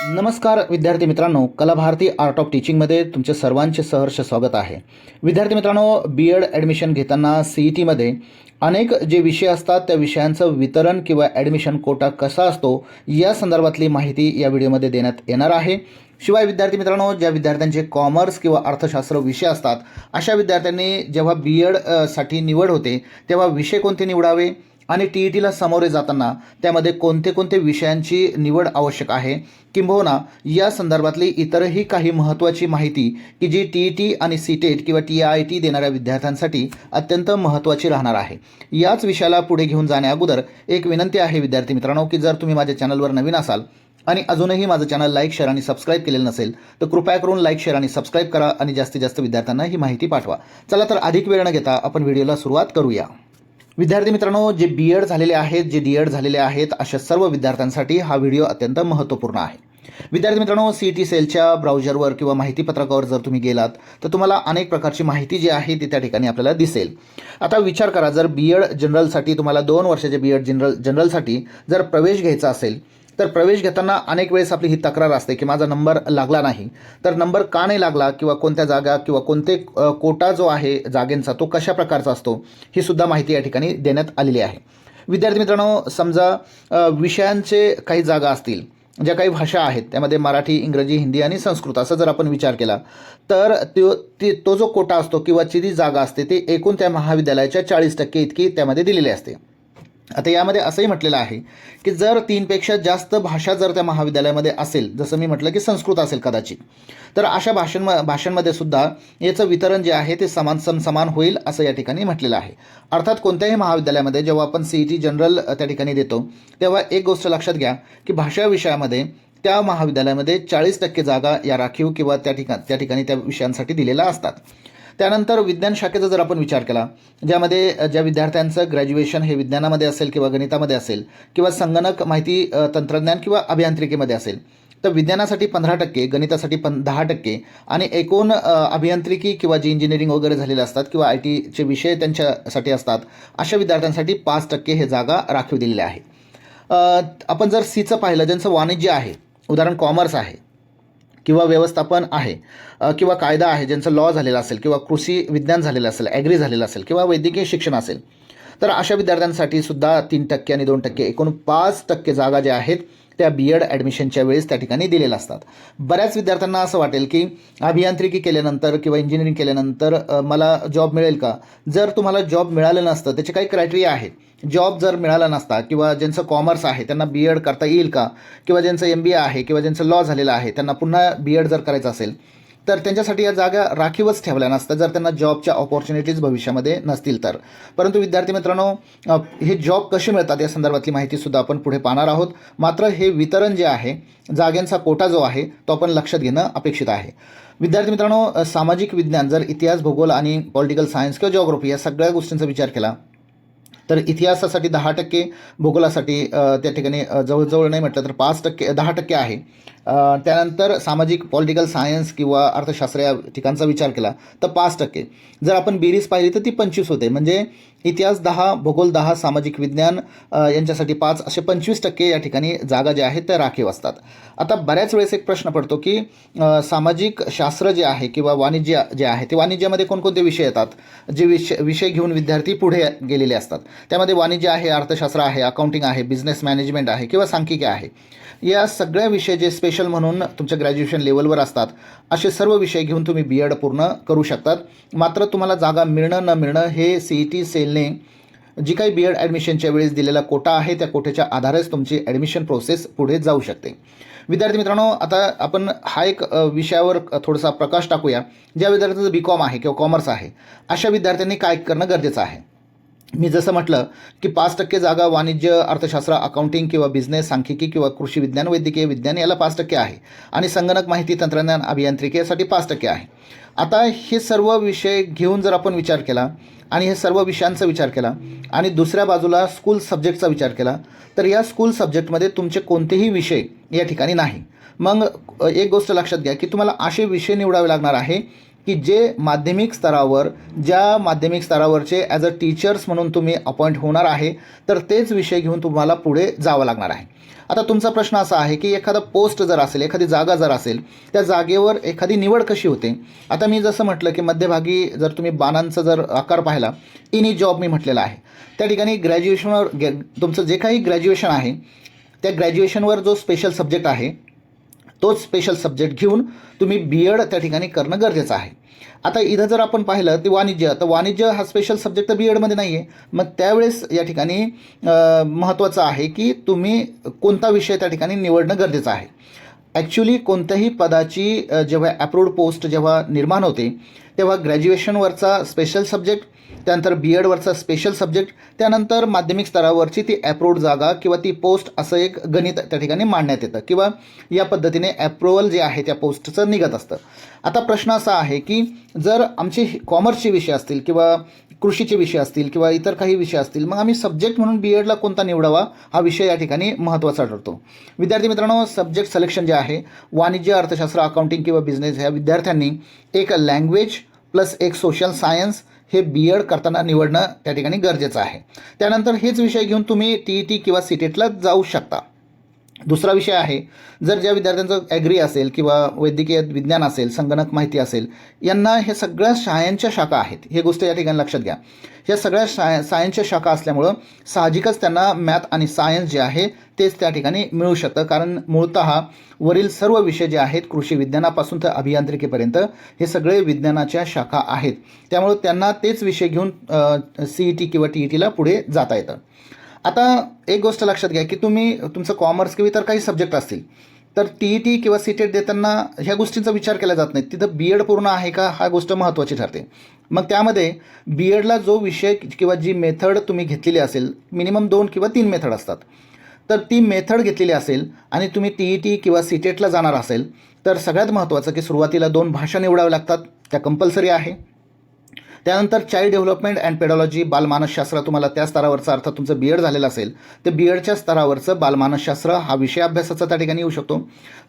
नमस्कार विद्यार्थी मित्रांनो, कलाभारती आर्ट ऑफ टीचिंगमध्ये तुमचे सर्वांचे सहर्ष स्वागत आहे. विद्यार्थी मित्रांनो, बी एड ॲडमिशन घेताना CETमध्ये अनेक जे विषय असतात त्या विषयांचं वितरण किंवा ॲडमिशन कोटा कसा असतो या संदर्भातली माहिती या व्हिडिओमध्ये देण्यात येणार आहे. शिवाय विद्यार्थी मित्रांनो, ज्या विद्यार्थ्यांचे कॉमर्स किंवा अर्थशास्त्र विषय असतात अशा विद्यार्थ्यांनी जेव्हा बी एडसाठी निवड होते तेव्हा विषय कोणते निवडावे आणि TETला सामोरे जाताना त्यामध्ये कोणते कोणते विषयांची निवड आवश्यक आहे, किंबहुना या संदर्भातली इतरही काही महत्त्वाची माहिती की जी TET आणि CTET किंवा TIIT देणाऱ्या विद्यार्थ्यांसाठी अत्यंत महत्त्वाची राहणार आहे. याच विषयाला पुढे घेऊन जाण्याअगोदर एक विनंती आहे विद्यार्थी मित्रांनो, की जर तुम्ही माझ्या चॅनलवर नवीन असाल आणि अजूनही माझं चॅनल लाईक, शेअर आणि सबस्क्राईब केलेलं नसेल तर कृपया करून लाईक, शेअर आणि सबस्क्राईब करा आणि जास्तीत जास्त विद्यार्थ्यांना ही माहिती पाठवा. चला तर अधिक वेळ न घेता आपण व्हिडिओला सुरुवात करूया. विद्यार्थी मित्रांनो, जे BEd झालेले आहेत, जे DEd झालेले आहेत अशा सर्व विद्यार्थ्यांसाठी हा व्हिडिओ अत्यंत महत्त्वपूर्ण आहे. विद्यार्थी मित्रांनो, CET सेलच्या ब्राउझरवर किंवा माहितीपत्रकावर जर तुम्ही गेलात तर तुम्हाला अनेक प्रकारची माहिती जी आहे ती त्या ठिकाणी आपल्याला दिसेल. आता विचार करा, जर BEd जनरलसाठी तुम्हाला 2 वर्षाच्या BEd जनरलसाठी जर प्रवेश घ्यायचा असेल तर प्रवेश घेताना अनेक वेळेस आपली ही तक्रार असते की माझा नंबर लागला नाही. तर नंबर का नाही लागला किंवा कोणत्या जागा किंवा कोणते कोटा जो आहे जागेंचा तो कशा प्रकारचा असतो ही सुद्धा माहिती या ठिकाणी देण्यात आलेली आहे. विद्यार्थी मित्रांनो, समजा विषयांचे काही जागा असतील, ज्या काही भाषा आहेत त्यामध्ये मराठी, इंग्रजी, हिंदी आणि संस्कृत असा जर आपण विचार केला तर तो जो कोटा असतो किंवा जी जागा असते ते एकूण त्या महाविद्यालयाच्या 40% इतकी त्यामध्ये दिलेली असते. आता यामध्ये असंही म्हटलेलं आहे की जर 3पेक्षा जास्त भाषा जर त्या महाविद्यालयामध्ये असेल, जसं मी म्हटलं की संस्कृत असेल कदाचित, तर अशा भाषांमध्ये सुद्धा याचं वितरण जे आहे ते समान होईल असं या ठिकाणी म्हटलेलं आहे. अर्थात कोणत्याही महाविद्यालयामध्ये जेव्हा आपण CET जनरल त्या ठिकाणी देतो तेव्हा एक गोष्ट लक्षात घ्या की भाषा विषयामध्ये त्या महाविद्यालयामध्ये 40% जागा या राखीव किंवा त्या ठिकाणी त्या विषयांसाठी दिलेल्या असतात. त्यानंतर विज्ञान शाखेचा जर आपण विचार केला, ज्या विद्यार्थ्यांचं ग्रॅज्युएशन हे विज्ञानामध्ये असेल किंवा गणितामध्ये असेल किंवा संगणक माहिती तंत्रज्ञान किंवा अभियांत्रिकीमध्ये असेल तर विज्ञानासाठी 15%, गणितासाठी 10% आणि एकूण अभियांत्रिकी किंवा जे इंजिनिअरिंग वगैरे झालेले असतात किंवा ITचे विषय त्यांच्यासाठी असतात अशा विद्यार्थ्यांसाठी 5% हे जागा राखीव दिलेल्या आहे. आपण जर Cचं पाहिलं, ज्यांचं वाणिज्य आहे, उदाहरण कॉमर्स आहे किंवा व्यवस्थापन आहे किंवा कायदा आहे, ज्यांचं लॉ झालेलं असेल किंवा कृषी विज्ञान झालेलं असेल, ॲग्री झालेलं असेल किंवा वैद्यकीय शिक्षण असेल, तर अशा विद्यार्थ्यांसाठी सुद्धा 3% आणि 2% एकूण 5% जागा ज्या आहेत त्या BEd ॲडमिशनच्या वेळेस त्या ठिकाणी दिलेल्या असतात. बऱ्याच विद्यार्थ्यांना असं वाटेल की अभियांत्रिकी केल्यानंतर किंवा इंजिनिअरिंग केल्यानंतर मला जॉब मिळेल का? जर तुम्हाला जॉब मिळालं नसतं, त्याचे काही क्रायटेरिया आहेत. जॉब जर मिळाला नसता किंवा ज्यांचं कॉमर्स आहे त्यांना BEd करता येईल का, किंवा ज्यांचं MBA आहे किंवा ज्यांचं लॉ झालेलं आहे त्यांना पुन्हा BEd जर करायचं असेल तर त्यांच्यासाठी या जागा राखीवच ठेवल्या नसतात जर त्यांना जॉबच्या ऑपॉर्च्युनिटीज भविष्यामध्ये नसतील तर. परंतु विद्यार्थी मित्रांनो, हे जॉब कसे मिळतात या संदर्भातली माहितीसुद्धा आपण पुढे पाहणार आहोत. मात्र हे वितरण जे आहे, जागेंचा कोटा जो आहे तो आपण लक्षात घेणं अपेक्षित आहे. विद्यार्थी मित्रांनो, सामाजिक विज्ञान जर इतिहास, भूगोल आणि पॉलिटिकल सायन्स किंवा जॉग्राफी या सगळ्या गोष्टींचा विचार केला तर इतिहासासाठी 10%, भूगोलासाठी त्या ठिकाणी जवळजवळ नाही म्हटलं तर 5%, 10% आहे. त्यानंतर सामाजिक, पॉलिटिकल सायन्स किंवा अर्थशास्त्र या ठिकाणचा विचार केला तर 5%. जर आपण बेरीज पाहिली तर ती 25 होते. म्हणजे इतिहास 10, भूगोल 10, सामाजिक विज्ञान यांच्यासाठी 5 असे 25% या ठिकाणी जागा ज्या आहेत त्या राखीव असतात. आता बऱ्याच वेळेस एक प्रश्न पडतो की सामाजिक शास्त्र जे आहे किंवा वाणिज्य जे आहे ते वाणिज्यामध्ये कोणकोणते विषय येतात, जे विषय घेऊन विद्यार्थी पुढे गेलेले असतात. त्यामध्ये वाणिज्य आहे, अर्थशास्त्र आहे, अकाउंटिंग आहे, बिझनेस मॅनेजमेंट आहे किंवा सांख्यिकी आहे. या सगळ्या विषय जे स्पेशल म्हणून तुमच्या ग्रॅज्युएशन लेवलवर असतात असे सर्व विषय घेऊन तुम्ही BEd पूर्ण करू शकतात. मात्र तुम्हाला जागा मिळणं न मिळणं हे CET सेलने जी काही BEd ॲडमिशनच्या वेळेस दिलेला कोटा आहे त्या कोट्याच्या आधारेच तुमची ॲडमिशन प्रोसेस पुढे जाऊ शकते. विद्यार्थी मित्रांनो, आता आपण हा एक विषयावर थोडासा प्रकाश टाकूया. ज्या विद्यार्थ्यांचं BCom आहे किंवा कॉमर्स आहे अशा विद्यार्थ्यांनी काय करणं गरजेचं आहे. मी जसं म्हटलं की 5% जागा वाणिज्य, अर्थशास्त्र, अकाउंटिंग किंवा बिझनेस, सांख्यिकी किंवा कृषी विज्ञान, वैद्यकीय विज्ञान याला 5% आहे आणि संगणक माहिती तंत्रज्ञान, अभियांत्रिकी यासाठी 5% आहे. आता हे सर्व विषय घेऊन जर आपण विचार केला आणि हे सर्व विषयांचा विचार केला आणि दुसऱ्या बाजूला स्कूल सब्जेक्टचा विचार केला तर या स्कूल सब्जेक्टमध्ये तुमचे कोणतेही विषय या ठिकाणी नाही. मग एक गोष्ट लक्षात घ्या की तुम्हाला असे विषय निवडावे लागणार आहे की जे माध्यमिक स्तरावरचे ॲज अ टीचर्स म्हणून तुम्ही अपॉइंट होणार आहे तर तेच विषय घेऊन तुम्हाला पुढे जावं लागणार आहे. आता तुमचा प्रश्न असा आहे की एखादा पोस्ट जर असेल, एखादी जागा जर असेल, त्या जागेवर एखादी निवड कशी होते. आता मी जसं म्हटलं की मध्यभागी जर तुम्ही बाणांचा जर आकार पाहिला, इन जॉब मी म्हटलेला आहे, त्या ठिकाणी ग्रॅज्युएशनवर तुमचं जे काही ग्रॅज्युएशन आहे त्या ग्रॅज्युएशनवर जो स्पेशल सब्जेक्ट आहे तोच स्पेशल सब्जेक्ट घेऊन तुम्ही BEd त्या ठिकाणी करणं गरजेचं आहे. आता इथं जर आपण पाहिलं ते वाणिज्य, तर वाणिज्य हा स्पेशल सब्जेक्ट तर BEdमध्ये नाही आहे. मग त्यावेळेस या ठिकाणी महत्त्वाचं आहे की तुम्ही कोणता विषय त्या ठिकाणी निवडणं गरजेचं आहे. ॲक्च्युली कोणत्याही पदाची जेव्हा ॲप्रूव्ड पोस्ट जेव्हा निर्माण होते तेव्हा ग्रॅज्युएशनवरचा स्पेशल सब्जेक्ट, त्यानंतर BEdवरचा स्पेशल सब्जेक्ट, त्यानंतर माध्यमिक स्तरावरची ती ॲप्रूव्ड जागा किंवा ती पोस्ट असं एक गणित त्या ठिकाणी मांडण्यात येतं किंवा या पद्धतीने ॲप्रुव्हल जे आहे त्या पोस्टचं निघत असतं. आता प्रश्न असा आहे की जर आमचे कॉमर्सचे विषय असतील किंवा कृषीचे विषय असतील किंवा इतर काही विषय असतील, मग आम्ही सब्जेक्ट म्हणून BEdला कोणता निवडावा हा विषय या ठिकाणी महत्त्वाचा ठरतो. विद्यार्थी मित्रांनो, सब्जेक्ट सिलेक्शन जे आहे वाणिज्य, अर्थशास्त्र, अकाउंटिंग किंवा बिझनेस ह्या विद्यार्थ्यांनी एक लँग्वेज प्लस एक सोशल सायन्स हे BEd करताना निवडणं त्या ठिकाणी गरजेचं आहे. त्यानंतर हेच विषय घेऊन तुम्ही TET किंवा CTETला जाऊ शकता. दुसरा विषय आहे, जर ज्या विद्यार्थ्यांचं ॲग्री असेल किंवा वैद्यकीय विज्ञान असेल, संगणक माहिती असेल, यांना हे सगळ्या सायन्सच्या शाखा आहेत. हे गोष्ट या ठिकाणी लक्षात घ्या. या सगळ्या सायन्सच्या शाखा असल्यामुळं साहजिकच त्यांना मॅथ आणि सायन्स जे आहे तेच त्या ठिकाणी मिळू शकतं, कारण मूळतः वरील सर्व विषय जे आहेत कृषी विज्ञानापासून तर अभियांत्रिकीपर्यंत हे सगळे विज्ञानाच्या शाखा आहेत. त्यामुळं त्यांना तेच विषय घेऊन CET किंवा TETला पुढे जाता येतं. आता एक गोष्ट लक्षात घ्या की तुम्ही तुमचं कॉमर्स किंवा इतर काही सब्जेक्ट असतील तर TET किंवा CTET देताना ह्या गोष्टींचा विचार केला जात नाही. तिथं BEd पूर्ण आहे का हा गोष्ट महत्त्वाची ठरते. मग त्यामध्ये BEdला जो विषय किंवा जी मेथड तुम्ही घेतलेली असेल, मिनिमम 2 किंवा 3 मेथड असतात, तर ती मेथड घेतलेली असेल आणि तुम्ही TET किंवा CTETला जाणार असेल तर सगळ्यात महत्त्वाचं की सुरुवातीला 2 भाषा निवडाव्या लागतात, त्या कंपल्सरी आहे. त्यानंतर चाइल्ड डेव्हलपमेंट अँड पेडॉलॉजी, बालमानसशास्त्र, तुम्हाला त्या स्तरावरचं अर्थात तुमचं BEd झालेलं असेल तर BEdच्या स्तरावरचं बालमानसशास्त्र हा विषय अभ्यासाचा त्या ठिकाणी येऊ शकतो.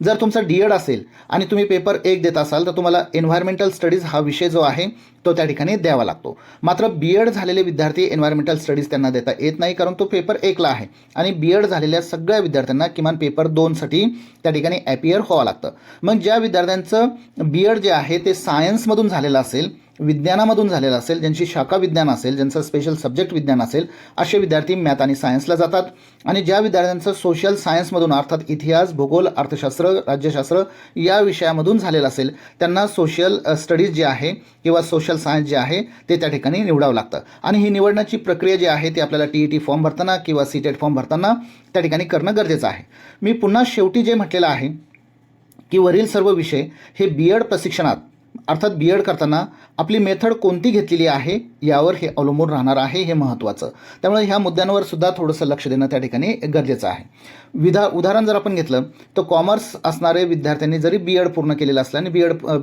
जर तुमचा DEd असेल आणि तुम्ही पेपर 1 देत असाल तर तुम्हाला एन्व्हायरमेंटल स्टडीज हा विषय जो आहे तो त्या ठिकाणी द्यावा लागतो. मात्र BEd झालेले विद्यार्थी एन्व्हायरमेंटल स्टडीज त्यांना देता येत नाही, कारण तो पेपर 1ला आहे आणि BEd झालेल्या सगळ्या विद्यार्थ्यांना किमान पेपर 2साठी त्या ठिकाणी ॲपियर व्हावं लागतं. मग ज्या विद्यार्थ्यांचं BEd जे आहे ते सायन्समधून झालेलं असेल, विज्ञानामधून झालेलं असेल, ज्यांची शाखा विज्ञान असेल, ज्यांचं स्पेशल सब्जेक्ट विज्ञान असेल, असे विद्यार्थी मॅथ आणि सायन्सला जातात. आणि ज्या विद्यार्थ्यांचं सोशल सायन्समधून अर्थात इतिहास, भूगोल, अर्थशास्त्र, राज्यशास्त्र या विषयामधून झालेलं असेल त्यांना सोशल स्टडीज जे आहे किंवा सोशल सायन्स जे आहे ते त्या ठिकाणी निवडावं लागतं. आणि ही निवडण्याची प्रक्रिया जी आहे ती आपल्याला TET फॉर्म भरताना किंवा CTET फॉर्म भरताना त्या ठिकाणी करणं गरजेचं आहे. मी पुन्हा शेवटी जे म्हटलेलं आहे की वरील सर्व विषय हे BEd प्रशिक्षणात अर्थात BEd करताना आपली मेथड कोणती घेतलेली आहे यावर हे अवलंबून राहणार आहे, हे महत्त्वाचं. त्यामुळे ह्या मुद्द्यांवर सुद्धा थोडंसं लक्ष देणं त्या ठिकाणी गरजेचं आहे. उदाहरण जर आपण घेतलं तर कॉमर्स असणारे विद्यार्थ्यांनी जरी BEd पूर्ण केलेलं असलं आणि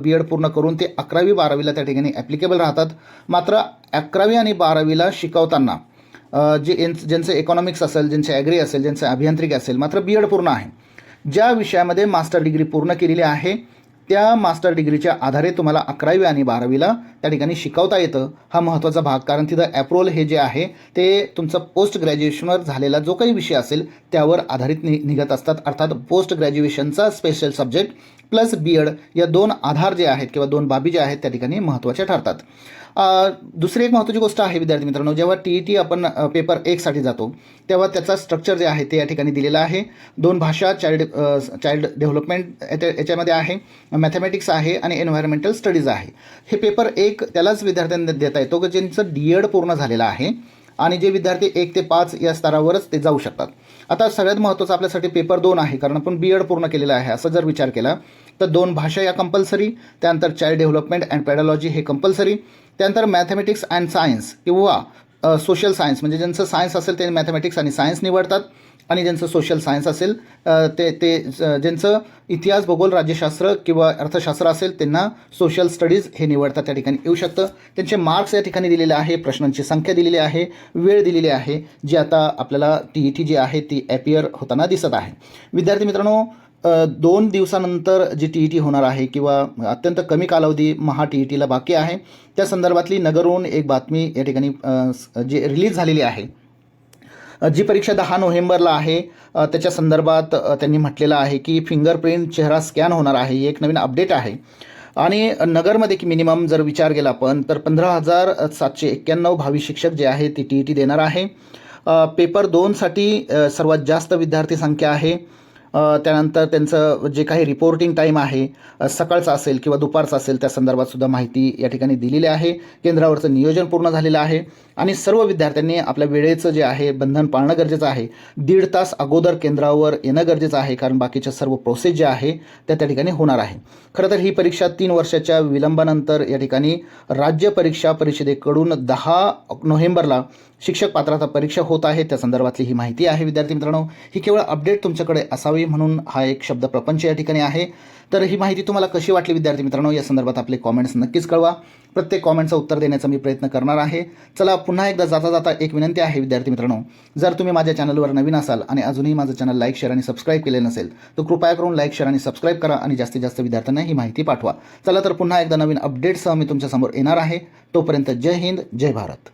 BEd पूर्ण करून ते 11वी 12वीला त्या ठिकाणी ॲप्लिकेबल राहतात, मात्र 11वी आणि 12वीला शिकवताना ज्यांचं इकॉनॉमिक्स असेल, ज्यांचे ॲग्री असेल, ज्यांचं अभियांत्रिकी असेल, मात्र BEd पूर्ण आहे, ज्या विषयामध्ये मास्टर डिग्री पूर्ण केलेली आहे त्या मास्टर डिग्रीच्या आधारे तुम्हाला 11वी आणि 12वीला त्या ठिकाणी शिकवता येतं. हा महत्त्वाचा भाग, कारण तिथं ॲप्रोल हे जे आहे ते तुमचं पोस्ट ग्रॅज्युएशनवर झालेला जो काही विषय असेल त्यावर आधारित निघत असतात. अर्थात पोस्ट ग्रॅज्युएशनचा स्पेशल सब्जेक्ट प्लस BEd या 2 आधार जे आहेत किंवा 2 बाबी ज्या आहेत त्या ठिकाणी महत्त्वाच्या ठरतात. दुसरी एक महत्त्वाची गोष्ट आहे विद्यार्थी मित्रांनो, जेव्हा TET आपण पेपर 1साठी जातो तेव्हा त्याचा स्ट्रक्चर जे आहे ते या ठिकाणी दिलेलं आहे. 2 भाषा, चाइल्ड डेव्हलपमेंट याच्यामध्ये आहे, मॅथमॅटिक्स आहे आणि एन्व्हायरमेंटल स्टडीज आहे. हे पेपर 1 त्यालाच विद्यार्थ्यांना देता येतो की ज्यांचं DEd पूर्ण झालेलं आहे आणि जे विद्यार्थी 1 ते 5 या स्तरावरच ते जाऊ शकतात. आता सगळ्यात महत्त्वाचं आपल्यासाठी पेपर 2 आहे, कारण आपण BEd पूर्ण केलेलं आहे असं जर विचार केला तर 2 भाषा या कंपल्सरी, त्यानंतर चाइल्ड डेव्हलपमेंट अँड पेडॉलॉजी हे कंपल्सरी, त्यानंतर मॅथमॅटिक्स अँड सायन्स किंवा सोशल सायन्स, म्हणजे ज्यांचं सायन्स असेल ते मॅथमॅटिक्स आणि सायन्स निवडतात आणि ज्यांचं सोशल सायन्स असेल ते ज्यांचं इतिहास, भूगोल, राज्यशास्त्र किंवा अर्थशास्त्र असेल त्यांना सोशल स्टडीज हे निवडतात त्या ठिकाणी येऊ शकतं. त्यांचे मार्क्स या ठिकाणी दिलेले आहे, प्रश्नांची संख्या दिलेली आहे, वेळ दिलेली आहे, जी आता आपल्याला TET जी आहे ती ॲपियर होताना दिसत आहे. विद्यार्थी मित्रांनो, 2 दिवसानंतर जी TET होणार आहे किंवा अत्यंत कमी कालावधी TETला बाकी आहे, त्या संदर्भातली नगरहून एक बातमी या ठिकाणी जी रिलीज झालेली आहे. जी परीक्षा 10 नोव्हेंबरला आहे त्याच्या संदर्भात त्यांनी म्हटलेलं आहे की फिंगरप्रिंट चेहरा स्कॅन होणार आहे. ही एक नवीन अपडेट आहे. आणि नगरमध्ये की मिनिमम जर विचार केला आपण तर 15,791 भावी शिक्षक जे आहे ते TET देणार आहे. पेपर 2साठी सर्वात जास्त विद्यार्थी संख्या आहे. त्यानंतर त्यांचं जे काही रिपोर्टिंग टाईम आहे सकाळचा असेल किंवा दुपारचा असेल त्या संदर्भात सुद्धा माहिती या ठिकाणी दिलेली आहे. केंद्रावरचं नियोजन पूर्ण झालेलं आहे आणि सर्व विद्यार्थ्यांनी आपल्या वेळेचं जे आहे बंधन पाळणं गरजेचं आहे. 1.5 तास अगोदर केंद्रावर येणं गरजेचं आहे, कारण बाकीच्या सर्व प्रोसेस ज्या आहे त्या ठिकाणी होणार आहे. खरं तर ही परीक्षा 3 वर्षाच्या विलंबानंतर या ठिकाणी राज्य परीक्षा परिषदेकडून 10 नोव्हेंबरला शिक्षक पात्रता परीक्षा होत आहे. त्या संदर्भातली ही माहिती आहे. विद्यार्थी मित्रांनो, ही केवळ अपडेट तुमच्याकडे असावी म्हणून हा एक शब्द प्रपंच या ठिकाणी आहे. तर ही माहिती तुम्हाला कशी वाटली विद्यार्थी मित्रांनो, या संदर्भात आपले कॉमेंट्स नक्कीच कळवा. प्रत्येक कॉमेंटचं उत्तर देण्याचा मी प्रयत्न करणार आहे. चला पुन्हा एकदा जाता जाता एक विनंती आहे विद्यार्थी मित्रांनो, जर तुम्ही माझ्या चॅनलवर नवीन असाल आणि अजूनही माझं चॅनल लाईक शेअर आणि सबस्क्राईब केले नसेल तर कृपया करून लाईक शेअर आणि सबस्क्राईब करा आणि जास्तीत जास्त विद्यार्थ्यांना ही माहिती पाठवा. चला तर पुन्हा एकदा नवीन अपडेटसह मी तुमच्यासमोर येणार आहे. तोपर्यंत जय हिंद, जय भारत.